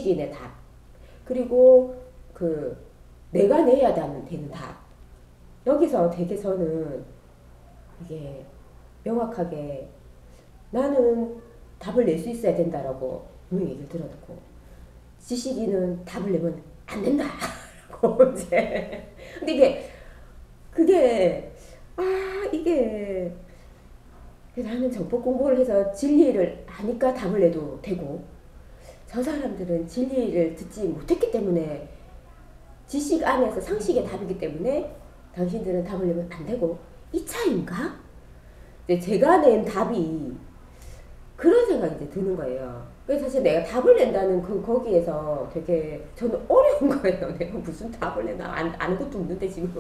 지식인의 답, 그리고 그 내가 내야 되는 답. 여기서 되게 저는 이게 명확하게 나는 답을 낼 수 있어야 된다라고 분명히 얘기를 들었고, 지식인은 답을 내면 안 된다라고 이제. 근데 이게 나는 정법 공부를 해서 진리를 아니까 답을 내도 되고, 저 사람들은 진리를 듣지 못했기 때문에 지식 안에서 상식의 답이기 때문에 당신들은 답을 내면 안 되고, 이 차이인가? 제가 낸 답이 그런 생각이 이제 드는 거예요. 그래서 사실 내가 답을 낸다는 거기에서 되게 저는 어려운 거예요. 내가 무슨 답을 내나 아는 것도 없는데 지금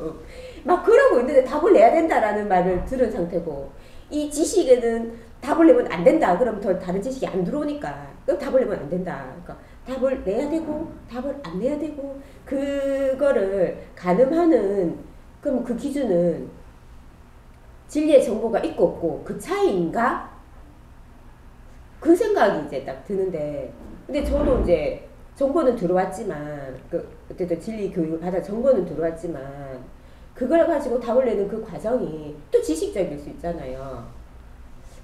막 그러고 있는데 답을 내야 된다라는 말을 들은 상태고, 이 지식에는 답을 내면 안 된다. 그러면 더 다른 지식이 안 들어오니까 그럼 답을 내면 안 된다. 그러니까 답을 내야 되고 답을 안 내야 되고, 그거를 가늠하는, 그럼 그 기준은 진리의 정보가 있고 없고 그 차이인가? 그 생각이 이제 딱 드는데, 근데 저도 이제 정보는 들어왔지만, 어쨌든 진리 교육을 받아 정보는 들어왔지만, 그걸 가지고 답을 내는 그 과정이 또 지식적일 수 있잖아요.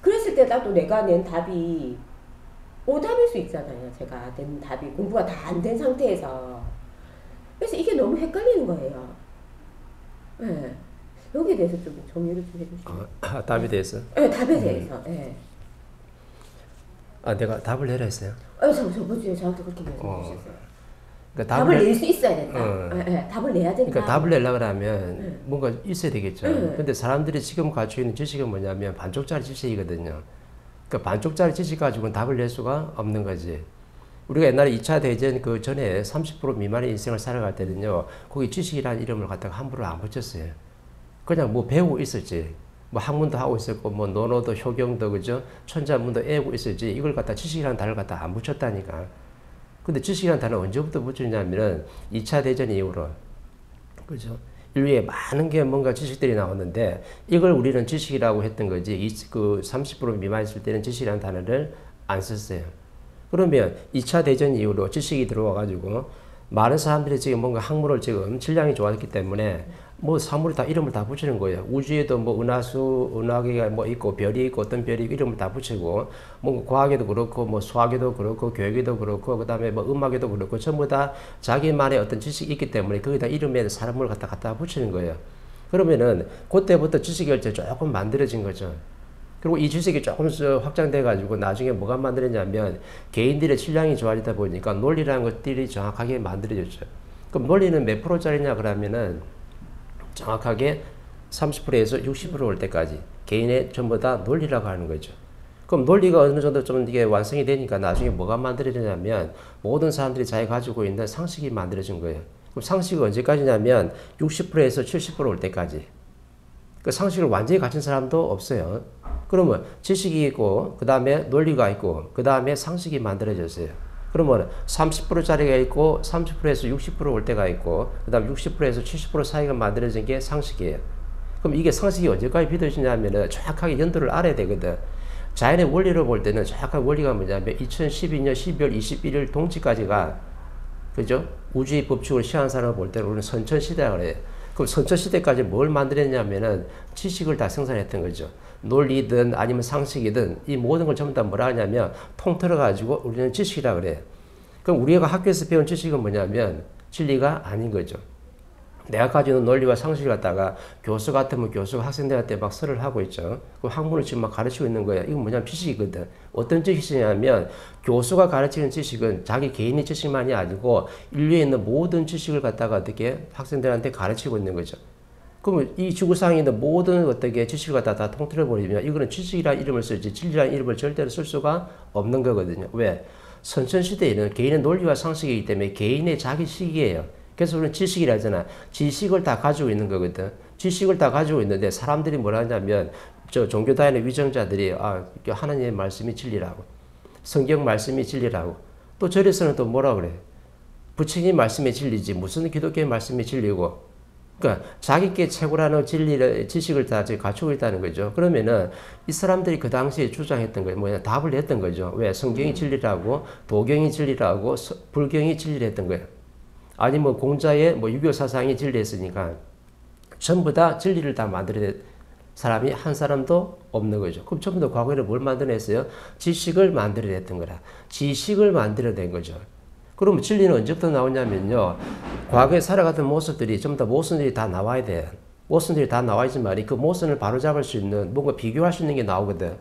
그랬을 때 나도 내가 낸 답이 오답일 수 있잖아요. 제가 낸 답이 공부가 다 안 된 상태에서. 그래서 이게 너무 헷갈리는 거예요. 네. 여기에 대해서 좀 정리를 좀 해주시면. 답에 대해서? 네, 답에 대해서. 네. 내가 답을 내라 했어요? 저번주에 저한테 그렇게 말씀해 주셨어요. 그러니까 답을 낼 수 있어야 된다. 네, 답을 내야 된다. 그러니까 답을 내려고 하면 뭔가 있어야 되겠죠. 근데 사람들이 지금 가지고 있는 지식은 뭐냐면 반쪽짜리 지식이거든요. 그러니까 반쪽짜리 지식 가지고는 답을 낼 수가 없는 거지. 우리가 옛날에 2차 대전 그 전에 30% 미만의 인생을 살아갈 때는요, 거기 지식이라는 이름을 갖다가 함부로 안 붙였어요. 그냥 뭐 배우고 있었지. 뭐 학문도 하고 있었고, 뭐 논어도 효경도, 그죠? 천자문도 애우고 있었지. 이걸 갖다 지식이라는 단어를 갖다 안 붙였다니까. 근데 지식이라는 단어 언제부터 붙였냐면은 2차 대전 이후로, 그죠? 인류에 많은 게 뭔가 지식들이 나왔는데, 이걸 우리는 지식이라고 했던 거지. 그 30% 미만 있을 때는 지식이라는 단어를 안 썼어요. 그러면 2차 대전 이후로 지식이 들어와가지고 많은 사람들이 지금 뭔가 학문을 지금 질량이 좋았기 때문에 뭐 사물이 다 이름을 다 붙이는 거예요. 우주에도 뭐 은하계가 뭐 있고 별이 있고 어떤 별이 있고 이름을 다 붙이고, 뭐 과학에도 그렇고 뭐 수학에도 그렇고 교육에도 그렇고 그다음에 뭐 음악에도 그렇고 전부 다 자기만의 어떤 지식이 있기 때문에 거기다 이름에 사람을 갖다 붙이는 거예요. 그러면은 그때부터 지식결제 조금 만들어진 거죠. 그리고 이 지식이 조금 확장돼 가지고 나중에 뭐가 만들어졌냐면 개인들의 질량이 좋아지다 보니까 논리라는 것들이 정확하게 만들어졌죠. 그럼 논리는 몇 프로짜리냐 그러면은 정확하게 30%에서 60% 올 때까지 개인의 전부 다 논리라고 하는 거죠. 그럼 논리가 어느 정도 좀 이게 완성이 되니까 나중에 뭐가 만들어지냐면 모든 사람들이 자기가 가지고 있는 상식이 만들어진 거예요. 그럼 상식은 언제까지냐면 60%에서 70%올 때까지. 그 상식을 완전히 가진 사람도 없어요. 그러면 지식이 있고 그 다음에 논리가 있고 그 다음에 상식이 만들어졌어요. 그러면 30%짜리가 있고 30%에서 60%올 때가 있고 그 다음 60%에서 70% 사이가 만들어진 게 상식이에요. 그럼 이게 상식이 언제까지 비춰지냐면 정확하게 연도를 알아야 되거든. 자연의 원리를 볼 때는 정확한 원리가 뭐냐면 2012년 12월 21일 동치까지가, 그죠? 우주의 법칙을 시행한 사람을 볼 때는 우리는 선천시대라고 그래요. 그럼 선천시대까지 뭘 만들었냐면은 지식을 다 생산했던 거죠. 논리든 아니면 상식이든 이 모든 걸 전부 다 뭐라 하냐면 통틀어가지고 우리는 지식이라 그래요. 그럼 우리가 학교에서 배운 지식은 뭐냐면 진리가 아닌 거죠. 내가 가지고 있는 논리와 상식을 갖다가 교수 같으면 교수가 학생들한테 막 설을 하고 있죠. 그 학문을 지금 막 가르치고 있는 거예요. 이건 뭐냐면 지식이거든. 어떤 지식이냐면 교수가 가르치는 지식은 자기 개인의 지식만이 아니고 인류에 있는 모든 지식을 갖다가 어떻게 학생들한테 가르치고 있는 거죠. 그러면 이 지구상에 있는 모든 어떻게 지식을 갖다 다 통틀어 버리면 이거는 지식이라는 이름을 쓰지 진리라는 이름을 절대로 쓸 수가 없는 거거든요. 왜? 선천시대에는 개인의 논리와 상식이기 때문에 개인의 자기 식이에요. 그래서 우리는 지식이라 하잖아. 지식을 다 가지고 있는 거거든. 지식을 다 가지고 있는데 사람들이 뭐라 하냐면 저 종교다인의 위정자들이 하나님의 말씀이 진리라고, 성경 말씀이 진리라고, 또 절에서는 또 뭐라 그래? 부처님 말씀이 진리지 무슨 기독교의 말씀이 진리고, 그러니까 자기께 최고라는 진리를 지식을 다 갖추고 있다는 거죠. 그러면은 이 사람들이 그 당시에 주장했던 거 뭐냐 답을 냈던 거죠. 왜 성경이 진리라고 도경이 진리라고 불경이 진리했던 거예요. 아니 뭐 공자의 뭐 유교 사상이 진리했으니까 전부 다 진리를 다 만들어낸 사람이 한 사람도 없는 거죠. 그럼 전부 다 과거에는 뭘 만들어냈어요? 지식을 만들어냈던 거라. 지식을 만들어낸 거죠. 그러면 진리는 언제부터 나오냐면요. 과거에 살아갔던 모습들이 전부 다 모순들이 다 나와야 돼. 모순들이 다 나와야지만 그 모순을 바로잡을 수 있는 뭔가 비교할 수 있는 게 나오거든.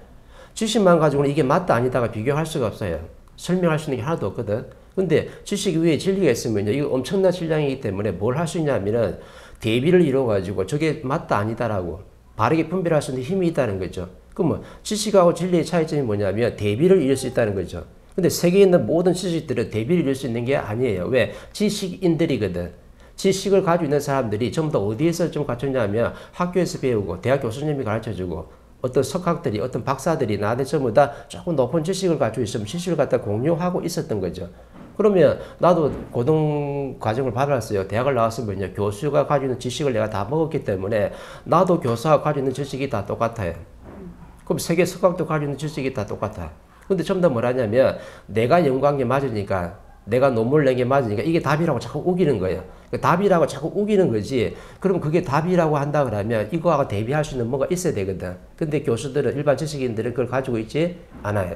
지식만 가지고는 이게 맞다 아니다가 비교할 수가 없어요. 설명할 수 있는 게 하나도 없거든. 근데 지식 위에 진리가 있으면요. 이거 엄청난 질량이기 때문에 뭘 할 수 있냐면은 대비를 이루어가지고 저게 맞다 아니다라고 바르게 분별할 수 있는 힘이 있다는 거죠. 그러면 지식하고 진리의 차이점이 뭐냐면 대비를 이룰 수 있다는 거죠. 근데 세계에 있는 모든 지식들은 대비를 이룰 수 있는 게 아니에요. 왜? 지식인들이거든. 지식을 가지고 있는 사람들이 전부 다 어디에서 좀 갖췄냐면 학교에서 배우고 대학 교수님이 가르쳐주고 어떤 석학들이 어떤 박사들이 나한테 전부 다 조금 높은 지식을 가지고 있으면 지식을 갖다 공유하고 있었던 거죠. 그러면 나도 고등 과정을 받았어요. 대학을 나왔으면요. 교수가 가지고 있는 지식을 내가 다 먹었기 때문에 나도 교수가 가지고 있는 지식이 다 똑같아요. 그럼 세계 석학도 가지고 있는 지식이 다 똑같아. 근데 전부 다 뭐라냐면 내가 연구한 게 맞으니까 내가 논문을 낸 게 맞으니까 이게 답이라고 자꾸 우기는 거예요. 답이라고 자꾸 우기는 거지. 그럼 그게 답이라고 한다 그러면 이거하고 대비할 수 있는 뭐가 있어야 되거든. 근데 교수들은 일반 지식인들은 그걸 가지고 있지 않아요.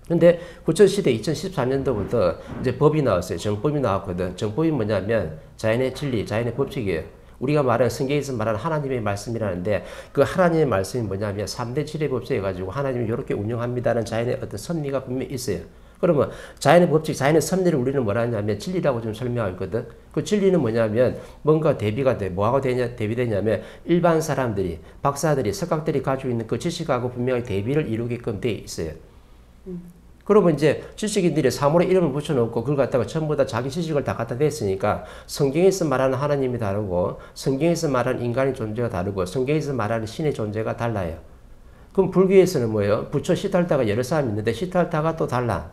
근데 구천시대 2014년도부터 이제 법이 나왔어요. 정법이 나왔거든. 정법이 뭐냐면 자연의 진리, 자연의 법칙이에요. 우리가 말하는 성경에서 말하는 하나님의 말씀이라는데 그 하나님의 말씀이 뭐냐면 3대 질의 법칙 해가지고 하나님이 이렇게 운영합니다는 자연의 어떤 섭리가 분명히 있어요. 그러면 자연의 법칙, 자연의 섭리를 우리는 뭐라 하냐면 진리라고 좀 설명하고 있거든. 그 진리는 뭐냐면 뭔가 대비가 돼. 뭐하고 대비되냐면 일반 사람들이, 박사들이, 석학들이 가지고 있는 그 지식하고 분명히 대비를 이루게끔 돼 있어요. 그러면 이제 지식인들이 사물에 이름을 붙여놓고 그걸 갖다가 전부 다 자기 지식을 다 갖다 댔으니까 성경에서 말하는 하나님이 다르고 성경에서 말하는 인간의 존재가 다르고 성경에서 말하는 신의 존재가 달라요. 그럼 불교에서는 뭐예요? 부처 시달타가 여러 사람이 있는데 시달타가 또 달라.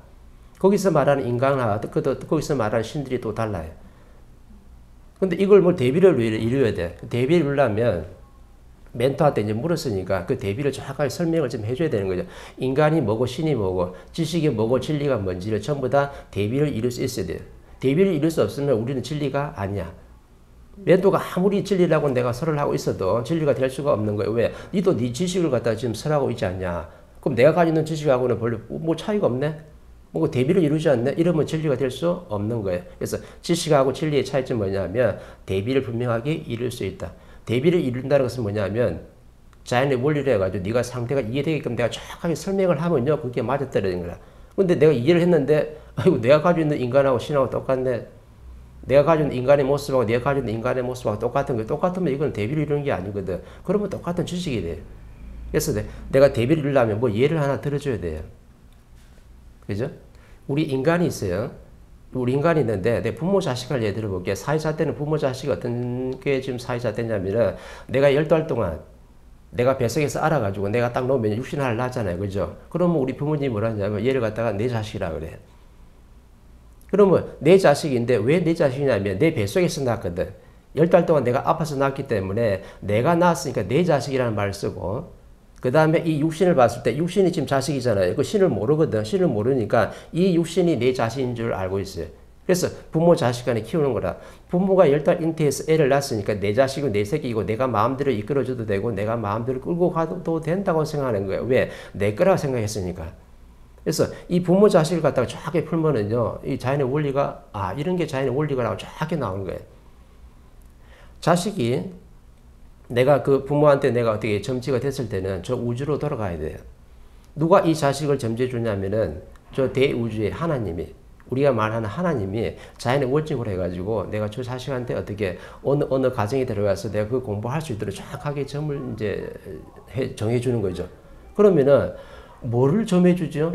거기서 말하는 인간과 거기서 말하는 신들이 또 달라요. 근데 이걸 뭐 대비를 이루어야 돼. 대비를 이루려면 멘토한테 이제 물었으니까 그 대비를 정확하게 설명을 좀 해줘야 되는 거죠. 인간이 뭐고 신이 뭐고 지식이 뭐고 진리가 뭔지를 전부 다 대비를 이룰 수 있어야 돼요. 대비를 이룰 수 없으면 우리는 진리가 아니야. 멘토가 아무리 진리라고 내가 설을 하고 있어도 진리가 될 수가 없는 거예요. 왜? 니도 네 지식을 갖다 지금 설하고 있지 않냐. 그럼 내가 가지고 있는 지식하고는 별로 뭐 차이가 없네. 뭐 대비를 이루지 않네. 이러면 진리가 될 수 없는 거예요. 그래서 지식하고 진리의 차이점이 뭐냐면 대비를 분명하게 이룰 수 있다. 대비를 이룬다는 것은 뭐냐면 자연의 원리를 해가지고 네가 상태가 이해되게끔 내가 정확하게 설명을 하면요 그게 맞아떨어지는 거야. 근데 내가 이해를 했는데 아이고 내가 가지고 있는 인간하고 신하고 똑같네. 내가 가지고 있는 인간의 모습하고 내가 가지고 있는 인간의 모습하고 똑같은 거 똑같으면 이건 대비를 이루는 게 아니거든. 그러면 똑같은 지식이 돼요. 그래서 내가 대비를 이루려면 뭐 예를 하나 들어줘야 돼요. 그죠? 우리 인간이 있어요. 우리 인간이 있는데 내 부모 자식을 예를 들어볼게요. 사회자 때는 부모 자식이 어떤 게 지금 사회자 때냐면은 내가 12달 동안 내가 뱃속에서 알아가지고 내가 딱 놓으면 육신 하나를 낳잖아요. 그죠? 그러면 우리 부모님이 뭐라 하냐면 얘를 갖다가 내 자식이라 그래. 그러면 내 자식인데 왜 내 자식이냐면 내 뱃속에서 낳았거든. 10달 동안 내가 아파서 낳았기 때문에 내가 낳았으니까 내 자식이라는 말을 쓰고 그 다음에 이 육신을 봤을 때 육신이 지금 자식이잖아요. 그 신을 모르거든. 신을 모르니까 이 육신이 내 자식인 줄 알고 있어요. 그래서 부모 자식 간에 키우는 거라. 부모가 10달 잉태해서 애를 낳았으니까 내 자식이고 내 새끼고 내가 마음대로 이끌어줘도 되고 내가 마음대로 끌고 가도 된다고 생각하는 거예요. 왜? 내 거라고 생각했으니까. 그래서 이 부모 자식을 갖다가 정확하게 풀면은요. 이 자연의 원리가 이런 게 자연의 원리가라고 정확하게 나오는 거예요. 자식이 내가 그 부모한테 내가 어떻게 점지가 됐을 때는 저 우주로 돌아가야 돼요. 누가 이 자식을 점지해 주냐면은 저 대우주의 하나님이 우리가 말하는 하나님이 자연의 원칙으로 해가지고 내가 저 자식한테 어떻게 어느 가정에 들어가서 내가 그 공부할 수 있도록 정확하게 점을 이제 정해 주는 거죠. 그러면은 뭐를 점해 주죠?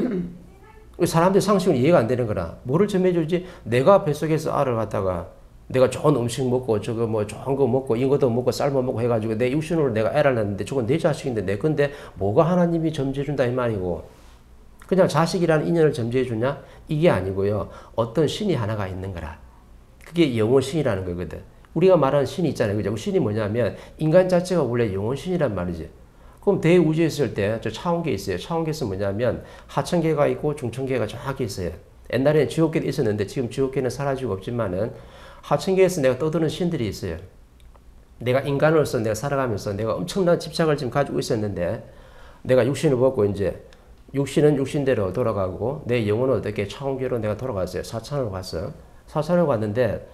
사람들 상식은 이해가 안 되는 거라. 뭐를 점해 주지? 내가 뱃속에서 알을 갖다가 내가 좋은 음식 먹고 저거 뭐 좋은 거 먹고 이것도 먹고 삶아 먹고 해가지고 내 육신으로 내가 애를 낳는데 저건 내 자식인데 내 건데 뭐가 하나님이 점지해 준다 이 말이고 그냥 자식이라는 인연을 점지해 주냐? 이게 아니고요. 어떤 신이 하나가 있는 거라. 그게 영원신이라는 거거든. 우리가 말하는 신이 있잖아요. 그죠? 신이 뭐냐면 인간 자체가 원래 영혼신이란 말이지. 그럼 대우주에 있을 때 저 차원계 있어요. 차원계에서 뭐냐면 하천계가 있고 중천계가 정확히 있어요. 옛날에는 지옥계도 있었는데 지금 지옥계는 사라지고 없지만은 하천계에서 내가 떠드는 신들이 있어요. 내가 인간으로서 내가 살아가면서 내가 엄청난 집착을 지금 가지고 있었는데 내가 육신을 벗고 이제 육신은 육신대로 돌아가고 내 영혼은 어떻게 차원계로 내가 돌아갔어요. 사천으로 갔어요. 사천으로 갔는데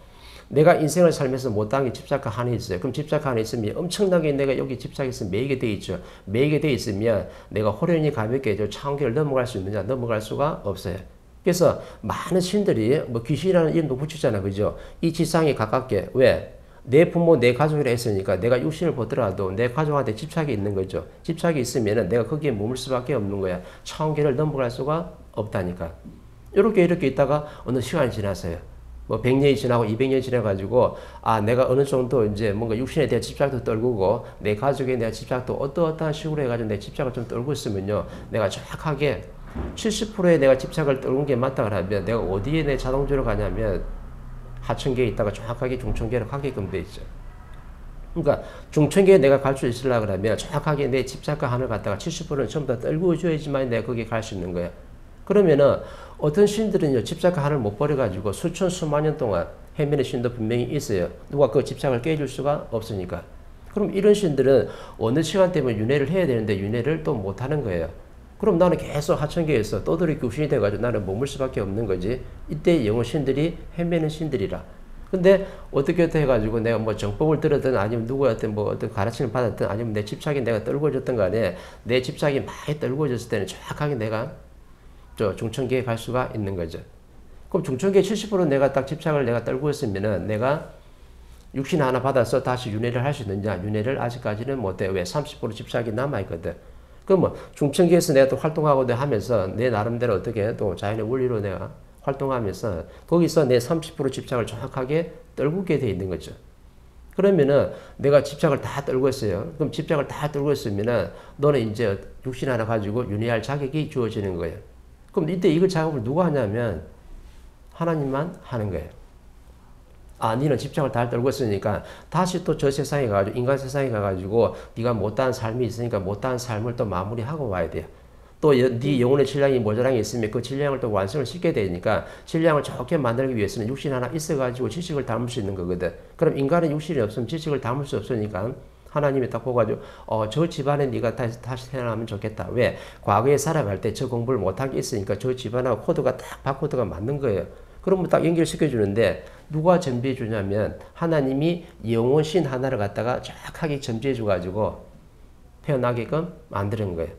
내가 인생을 살면서 못한 게 집착과 한이 있어요. 그럼 집착과 한이 있으면 엄청나게 내가 여기 집착해서 매이게 돼 있죠. 매이게 돼 있으면 내가 호련히 가볍게 저 차원계를 넘어갈 수 있느냐? 넘어갈 수가 없어요. 그래서 많은 신들이 뭐 귀신이라는 이름도 붙이잖아. 그죠? 이 지상에 가깝게. 왜? 내 부모, 내 가족이라 했으니까 내가 육신을 보더라도 내 가족한테 집착이 있는 거죠. 집착이 있으면 내가 거기에 머물 수밖에 없는 거야. 차원계를 넘어갈 수가 없다니까. 이렇게 있다가 어느 시간이 지났어요. 뭐 100년이 지나고 200년이 지나가지고 아 내가 어느 정도 이제 뭔가 육신에 대한 집착도 떨구고 내 가족에 대한 집착도 어떠한 식으로 해가지고 내 집착을 좀 떨고 있으면요. 내가 정확하게 70%의 내가 집착을 떨군 게 맞다 그러면 내가 어디에 내 자동적으로 가냐면 하천계에 있다가 정확하게 중천계로 가게끔 돼 있죠. 그러니까 중천계에 내가 갈 수 있으려고 그러면 정확하게 내 집착과 한을 갖다가 70%는 전부 다 떨고 줘야지만 내가 거기에 갈 수 있는 거야. 그러면은 어떤 신들은요 집착과 한을 못 버려가지고 수천 수만 년 동안 헤매는 신도 분명히 있어요. 누가 그 집착을 깨줄 수가 없으니까. 그럼 이런 신들은 어느 시간 되면 윤회를 해야 되는데 윤회를 또 못하는 거예요. 그럼 나는 계속 하천계에서 떠돌이 귀신이 돼가지고 나는 머물 수밖에 없는 거지. 이때 영혼 신들이 헤매는 신들이라. 근데 어떻게 해가지고 내가 뭐 정법을 들었든 아니면 누구한테 뭐 어떤 가르침을 받았든 아니면 내 집착이 내가 떨궈졌든 간에 내 집착이 많이 떨궈졌을 때는 정확하게 내가 저 중천계에 갈 수가 있는 거죠. 그럼 중천계 70% 내가 딱 집착을 내가 떨고 있으면은 내가 육신 하나 받아서 다시 윤회를 할 수 있느냐? 윤회를 아직까지는 못해요. 왜? 30% 집착이 남아있거든. 그럼 뭐 중천계에서 내가 또 활동하고 하면서 내 나름대로 어떻게 또 자연의 원리로 내가 활동하면서 거기서 내 30% 집착을 정확하게 떨구게 돼 있는 거죠. 그러면은 내가 집착을 다 떨고 있어요. 그럼 집착을 다 떨고 있으면은 너는 이제 육신 하나 가지고 윤회할 자격이 주어지는 거예요. 그럼 이때 이걸 작업을 누가 하냐면 하나님만 하는 거예요. 아, 니는 집착을 다 떨고 있으니까 다시 또 저 세상에 가가지고 인간 세상에 가가지고 네가 못다한 삶이 있으니까 못다한 삶을 또 마무리하고 와야 돼요. 또 네 영혼의 질량이 모자랑이 있으면 그 질량을 또 완성을 시켜야 되니까 질량을 좋게 만들기 위해서는 육신 하나 있어가지고 지식을 담을 수 있는 거거든. 그럼 인간은 육신이 없으면 지식을 담을 수 없으니까 하나님이 딱 보가지고 저 집안에 네가 다시 태어나면 좋겠다. 왜? 과거에 살아갈 때 저 공부를 못한 게 있으니까 저 집안하고 코드가 딱 바코드가 맞는 거예요. 그러면 딱 연결시켜 주는데 누가 점지해 주냐면 하나님이 영혼신 하나를 갖다가 정확하게 점지해 줘가지고 태어나게끔 만드는 거예요.